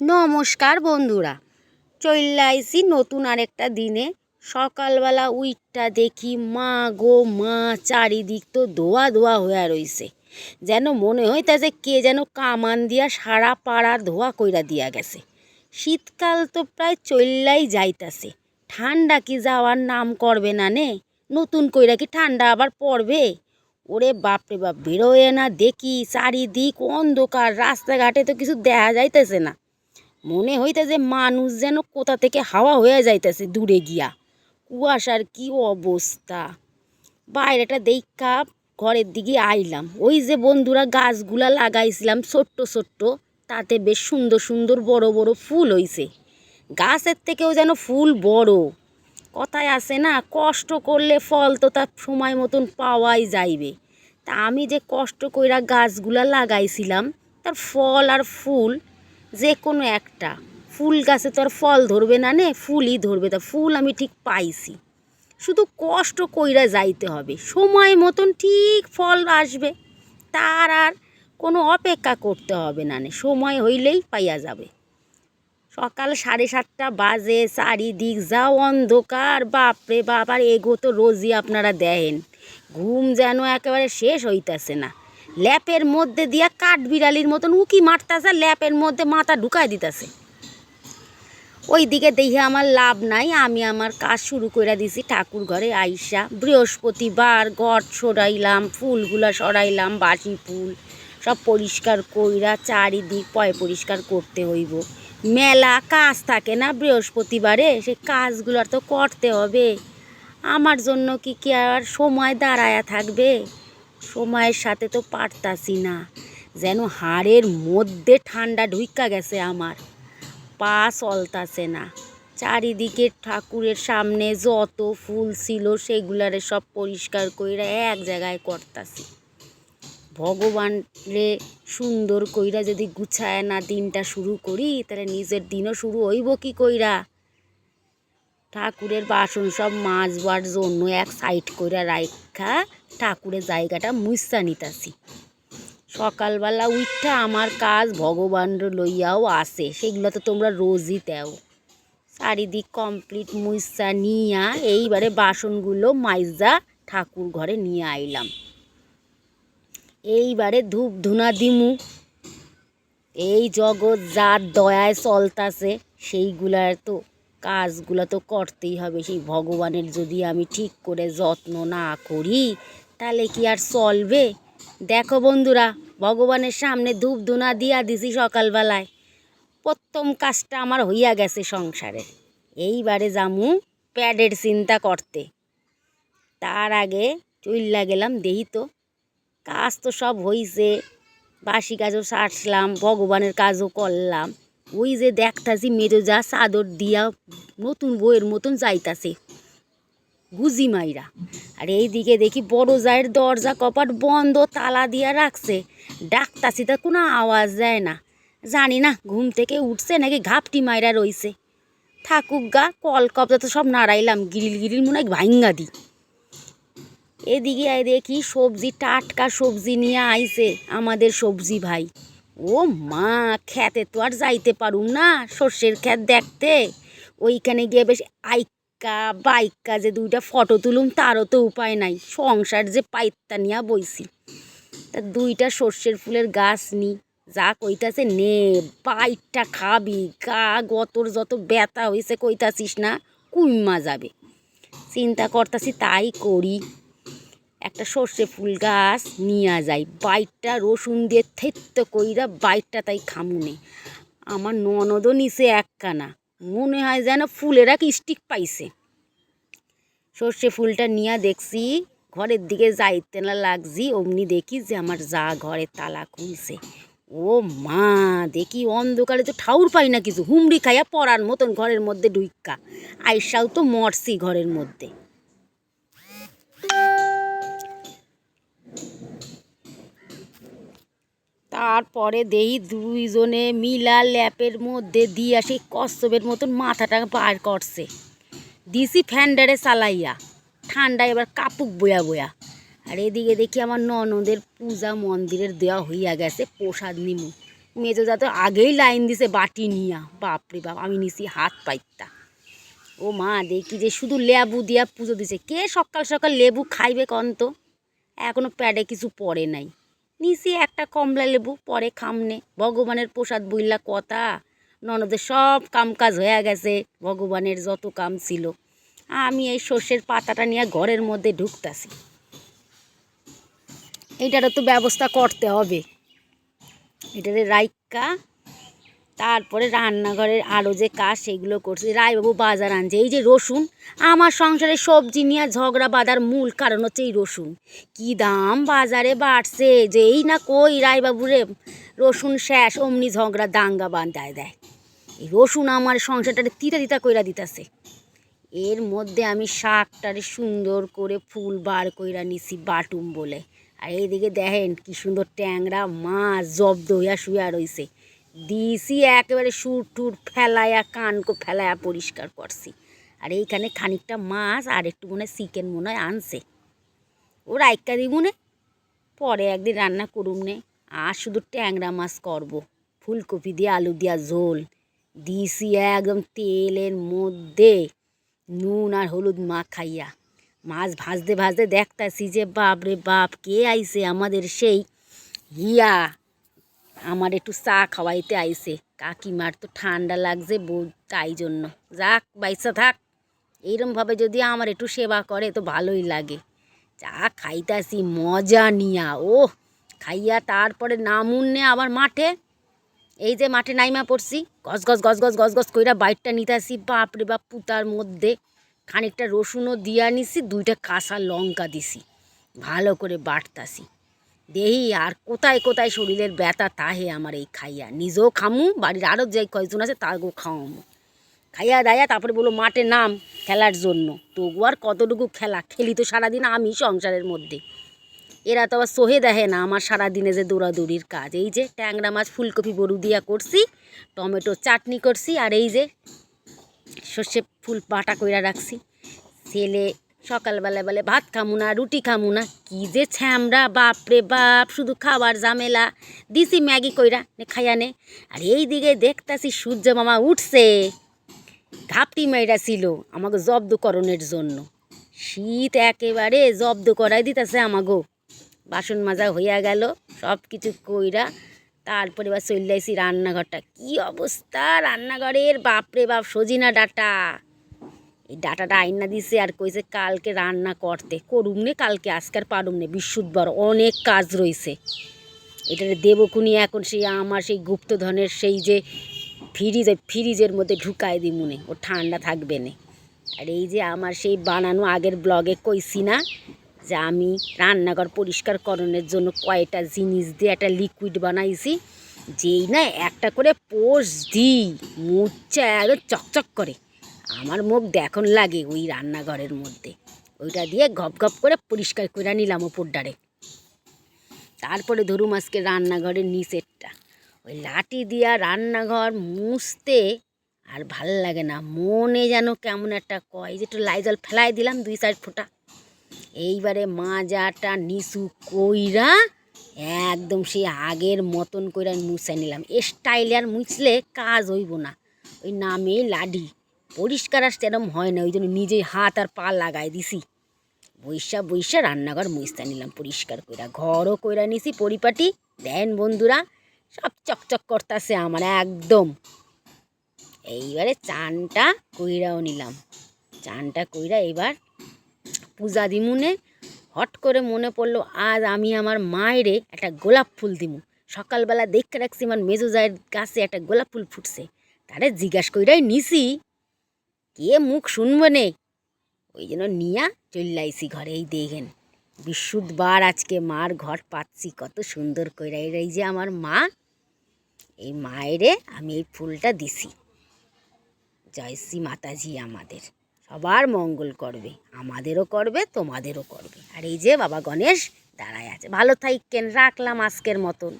নমস্কার বন্ধুরা, চইল্লা আইছি নতুন আরেকটা দিনে। সকালবেলা উইঠটা দেখি মা গো মা, চারিদিক তো ধোয়া ধোয়া হয়ে রইছে, যেন মনে হইতাছে কে যেন কামান দিয়া সারা পাড়া ধোয়া কইরা দিয়া গেছে। শীতকাল তো প্রায় চইল্লাই যাইতাছে, ঠান্ডা কি যাওয়ার নাম করবে না নে? নতুন কইরা কি ঠান্ডা আবার পড়বে? ওরে বাপরে বাপ, বেরোয় না দেখি চারিদিক অন্ধকার, রাস্তাঘাটে তো কিছু দেখা যাইতেছে না। মনে হইতেছে মানুষ যেন কোথা থেকে হাওয়া হয়ে যাইতেছে দূরে গিয়া। কুয়াশার কি অবস্থা! বাইরেটা দেখা ঘরের দিকে আইলাম। ওই যে বন্ধুরা গাছগুলা লাগাইছিলাম ছোট্ট ছোট্ট, তাতে বেশ সুন্দর সুন্দর বড় বড় ফুল হইছে। গাছের থেকেও যেন ফুল বড়। কথায় আছে না, কষ্ট করলে ফল তো তার সময় মতন পাওয়াই যাইবে। তা আমি যে কষ্ট কইরা গাছগুলা লাগাইছিলাম, তার ফল আর ফুল যে কোনো একটা, ফুল গাছে তো আর ফল ধরবে না নে, ফুলই ধরবে। তা ফুল আমি ঠিক পাইছি, শুধু কষ্ট কইরা যাইতে হবে, সময় মতন ঠিক ফল আসবে। তার আর কোনো অপেক্ষা করতে হবে না নে, সময় হইলেই পাইয়া যাবে। সকাল 7:30 বাজে, চারিদিক যা অন্ধকার, বাপরে বাপ। আর এগো তো রোজই আপনারা দেখেন, ঘুম যেন একেবারে শেষ হইতাছে না। ল্যাপের মধ্যে দিয়া কাঠবিড়ালির মতন উকি মারতাছে, ল্যাপের মধ্যে মাথা ঢুকাই দিতেছে। ওই দিকে দেখে আমার লাভ নাই, আমি আমার কাজ শুরু করে দিছি। ঠাকুর ঘরে আইসা বৃহস্পতিবার ঘর সরাইলাম, ফুলগুলা সরাইলাম, বাসি ফুল সব পরিষ্কার কইরা চারিদিক পরিষ্কার করতে হইব। মেলা কাজ থাকে না বৃহস্পতিবারে, সে কাজগুলো তো করতে হবে। আমার জন্য কি আর সময় দাঁড়ায়া থাকবে? সময়ের সাথে তো পারতাছি না, যেন হাড়ের মধ্যে ঠান্ডা ঢুইকা গেছে আমার, পা চলতাছে না। চারিদিকে ঠাকুরের সামনে যত ফুল ছিল সেগুলারে সব পরিষ্কার কইরা এক জায়গায় করতাছি। ভগবান রে সুন্দর কইরা যদি গুছায় না দিনটা শুরু করি, তাহলে নিজের দিনও শুরু হইব কি কইরা? ঠাকুরের বাসন সব মাজবার জন্য এক সাইড কইরা রাইখা ঠাকুরের জায়গাটা মুইচ্ছা নিতাছি। সকালবেলা উইঠা আমার কাজ ভগবানরে লইয়াও আছে, সেগুলো তো তোমরা রোজই দেও। চারিদিক কমপ্লিট মুইচ্ছা নিয়া এইবারে বাসনগুলো মাইজা ঠাকুর ঘরে নিয়ে আইলাম। এইবারে ধূপ ধুনা দিমু। এই জগৎ যার দয়ায় চলতাছে, সেইগুলার তো কাজগুলো তো করতেই হবে। সেই ভগবানের যদি আমি ঠিক করে যত্ন না করি, তাহলে কি আর চলবে? দেখো বন্ধুরা, ভগবানের সামনে ধূপ ধুনা দিয়া দিছি সকালবেলায়, প্রথম কাজটা আমার হইয়া গেছে সংসারে। এইবারে যামু প্যাডের চিন্তা করতে। তার আগে চইল্লা গেলাম, দেহি তো কাজ তো সব হইছে, বাসি কাজও সারলাম, ভগবানের কাজও করলাম। ওই যে দেখতাছি মেজো চাদর দিয়া নতুন বইয়ের মতন যাইতাছে গুজি মাইরা। আর এইদিকে দেখি বড় জায়ের দরজা কপাট বন্ধ, তালা দিয়া রাখছে। ডাকতাছি তা কোনো আওয়াজ যায় না। জানি না ঘুম থেকে উঠছে নাকি ঘাপটি মাইরা রইছে। থাকুক গা, কল কবজা তো সব নাড়াইলাম, গিরিল গিরিল মনে হয় ভাইঙ্গা দি। এদিকে দেখি সবজি, টাটকা সবজি নিয়ে আইছে আমাদের সবজি ভাই। ও মা, খেতে তো আর যাইতে পারুম না, সর্ষের ক্ষেত দেখতে। ওইখানে গিয়ে বেশ আইক্কা বাইক্কা যে দুইটা ফটো তুলুম, তারও তো উপায় নাই। সংসার যে পাইত্তা নিয়া বইছি, তা দুইটা সর্ষের ফুলের গাছ নি। যা কইতাছে নে, বাইটটা খাবি, গা গতর যত ব্যথা হয়েছে কইতাছিস না, কুইমা যাবে। চিন্তা করতাছি তাই করি, একটা সর্ষে ফুল গাছ নিয়ে যাই, বাইটটা রসুন দিয়ে থেত্ত কইরা বাইটটা তাই খামুনে। আমার ননদও নিচে একখানা, মনে হয় যেন ফুলের এক স্টিক পাইছে। সর্ষে ফুলটা নিয়ে দেখছি, ঘরের দিকে যাইতে না লাগছি, অমনি দেখি যে আমার যা ঘরের তালা খুলছে। ও মা, দেখি অন্ধকারে তো ঠাউর পাই না কিছু, হুমড়ি খাইয়া পড়ার মতন ঘরের মধ্যে ঢুইক্কা। আইসাও তো মরছি ঘরের মধ্যে। তারপরে দেহি দুইজনে মিলা ল্যাপের মধ্যে দিয়া সেই কচ্ছপের মতন মাথাটা বার করছে। দিছি ফ্যান্ডারে চালাইয়া, ঠান্ডা এবার কাপুক বয়া বয়া। আর এদিকে দেখি আমার ননদের পূজা মন্দিরের দেওয়া হইয়া গেছে, প্রসাদ নিমু। মেজোদা তো আগেই লাইন দিছে বাটি নিয়া, বাপরে বাপ, আমি নিছি হাত পাইতা। ও মা, দেখি যে শুধু লেবু দিয়া পুজো দিছে। কে সকাল সকাল লেবু খাইবে কন তো? এখনো প্যাডে কিছু পড়ে নাই। নিছি একটা কমলা লেবু, পরে খামনে। ভগবানের প্রসাদ বইলা কথা, ননদের সব কাম কাজ হয়ে গেছে, ভগবানের যত কাম ছিল। আমি এই সর্ষের পাতাটা নিয়ে ঘরের মধ্যে ঢুকতাছি। এইটারও তো ব্যবস্থা করতে হবে। এটারে রাইকা তারপরে রান্নাঘরের আরও যে কাজ সেগুলো করছি। রায়বাবু বাজার আনছে। এই যে রসুন, আমার সংসারে সবজি নিয়ে ঝগড়া বাঁধার মূল কারণ হচ্ছে এই রসুন। কি দাম বাজারে বাড়ছে, যে এই না কই রায়বাবুরে রসুন শেষ, অমনি ঝগড়া দাঙ্গা বাঁধায় দেয়। এই রসুন আমার সংসারটারে তিতা তিতা কইরা দিতেছে। এর মধ্যে আমি শাকটারে সুন্দর করে ফুল বার কইরা নিছি বাটুম বলে। আর এইদিকে দেখেন কি সুন্দর ট্যাংরা মাছ জব্দ হইয়া শুয়া রইছে। দিছি একেবারে সুর টুর ফেলাইয়া, কানকো ফেলাইয়া পরিষ্কার করছি। আর এইখানে খানিকটা মাছ আর একটু মনে হয় চিকেন মনে হয় আনছে, ও রাইকা দিব নে, পরে একদিন রান্না করুম নে। আর শুধু ট্যাংরা মাছ করব, ফুলকপি দিয়ে আলু দিয়া ঝোল দিছি একদম তেলের মধ্যে, নুন আর হলুদ মাখাইয়া। মাছ ভাজতে ভাজতে দেখতাছি যে বাপ রে বাপ, কে আইছে আমাদের সেই হিয়া, আমার একটু চা খাওয়াইতে আইছে। কাকিমার তো ঠান্ডা লাগছে তাই জন্য। যাক বাইসা থাক, এইরমভাবে যদি আমার একটু সেবা করে তো ভালোই লাগে। চা খাইতাছি মজা নিয়া, ও খাইয়া তারপরে নামুন্নে আবার মাঠে, এই যে মাঠে নাইমা পড়ছি, গজ গজ গজ গজ গজ গজ কইরা বাইটটা নিতাছি। বাপরে বাপ, পুতার মধ্যে খানিকটা রসুনও দিয়া নিছি, 2টা কাঁচা লঙ্কা দিছি, ভালো করে বাটতাছি। দেহি আর কোথায় কোথায় শরীরের ব্যথা তাহে আমার এই খাইয়া। নিজেও খামু, বাড়ির আরও যে কয়েকজন আছে তাকেও খাওয়ামু। খাইয়া দাইয়া তারপরে বলো মাঠে নাম খেলার জন্য। তবু আর কতটুকু খেলা খেলি, তো সারাদিন আমি সংসারের মধ্যে। এরা তো আবার সহে দেখে না আমার সারাদিনে যে দৌড়াদৌড়ির কাজ। এই যে ট্যাংরা মাছ ফুলকপি বড়ু দিয়া করছি, টমেটো চাটনি করছি, আর এই যে সর্ষে ফুল বাটা কইরা রাখছি। ছেলে সকালবেলা বলে ভাত খামু না, রুটি খামু না, কি যে ছ্যামরা, বাপরে বাপ, শুধু খাবার ঝামেলা। দিছি ম্যাগি কইরা নে খাইয়া নে। আর এই দিকে দেখতাছি সূর্য মামা উঠছে, ঘাপটি মাইরা ছিল আমাকে জব্দকরণের জন্য। শীত একেবারে জব্দ করাই দিতেছে আমাগো। বাসন মাজা হইয়া গেল, সব কিছু কইরা তারপরে এবার চলে আইছি রান্নাঘরটা। কি অবস্থা রান্নাঘরের, বাপরে বাপ, সজিনা ডাটা। এই ডাটাটা আইনা দিছে আর কইছে কালকে রান্না করতে। করুম নে কালকে, আজকার পারুম নে, বৃহস্পতিবার অনেক কাজ রয়েছে। এটারে দেবকুনি এখন সেই আমার সেই গুপ্তধনের সেই যে ফ্রিজের মধ্যে ঢুকাই দি মনে, ও ঠান্ডা থাকবে না। আর এই যে আমার সেই বানানো, আগের ব্লগে কইছি না যে আমি রান্নাঘর পরিষ্কার করণের জন্য কয়টা জিনিস দিয়ে একটা লিকুইড বানাইছি, যেই না একটা করে পোষ দিই মুচ্ছা একদম চকচক করে, আমার মুখ দেখুন লাগে ওই রান্নাঘরের মধ্যে। ওইটা দিয়ে গপ গপ করে পরিষ্কার করে নিলাম ওপরডারে। তারপরে ধরুম আজকে রান্নাঘরের নিচেরটা, ওই লাঠি দিয়া রান্নাঘর মুছতে আর ভাল লাগে না, মনে যেন কেমন একটা কয় যে একটু লাইজল ফেলাই দিলাম 2-4 ফোঁটা। এইবারে মাজাটা নিচু কইরা একদম সেই আগের মতন কইরা মুছে নিলাম। স্টাইলে আর মুছলে কাজ হইব না, ওই নামে লাডি পরিষ্কার আর সেরম হয় না, ওই জন্য নিজেই হাত আর পা লাগাই দিছি। বৈশা রান্নাঘর মুছতে নিলাম পরিষ্কার কইরা, ঘরও কইরা নিছি পরিপাটি। দেন বন্ধুরা, সব চকচক করতেছে আমার একদম। এইবারে চানটা কইরাও নিলাম, চানটা কইরা এবার পূজা দিমুনে। হট করে মনে পড়লো আজ আমি আমার মায়েরে একটা গোলাপ ফুল দিমু। সকালবেলা দেখতে রাখছি আমার মেজো জায়ের গাছে একটা গোলাপ ফুল ফুটছে, তারে জিজ্ঞাসা কইরাই নিছি, কে মুখ শুনবো নে, ওই জন্য নিয়া চলে আইছি ঘরে। এই দেখেন বৃহস্পতিবার আজকে মার ঘর পাচ্ছি কত সুন্দর কইরা। এই যে আমার মা, এই মায়েরে আমি এই ফুলটা দিছি। জয় শ্রী মাতাজি আমাদের সবার মঙ্গল করবে, আমাদেরও করবে তোমাদেরও করবে। আর এই যে বাবা গণেশ দাঁড়ায় আছে। ভালো থাকেন, রাখলাম আজকের মতন।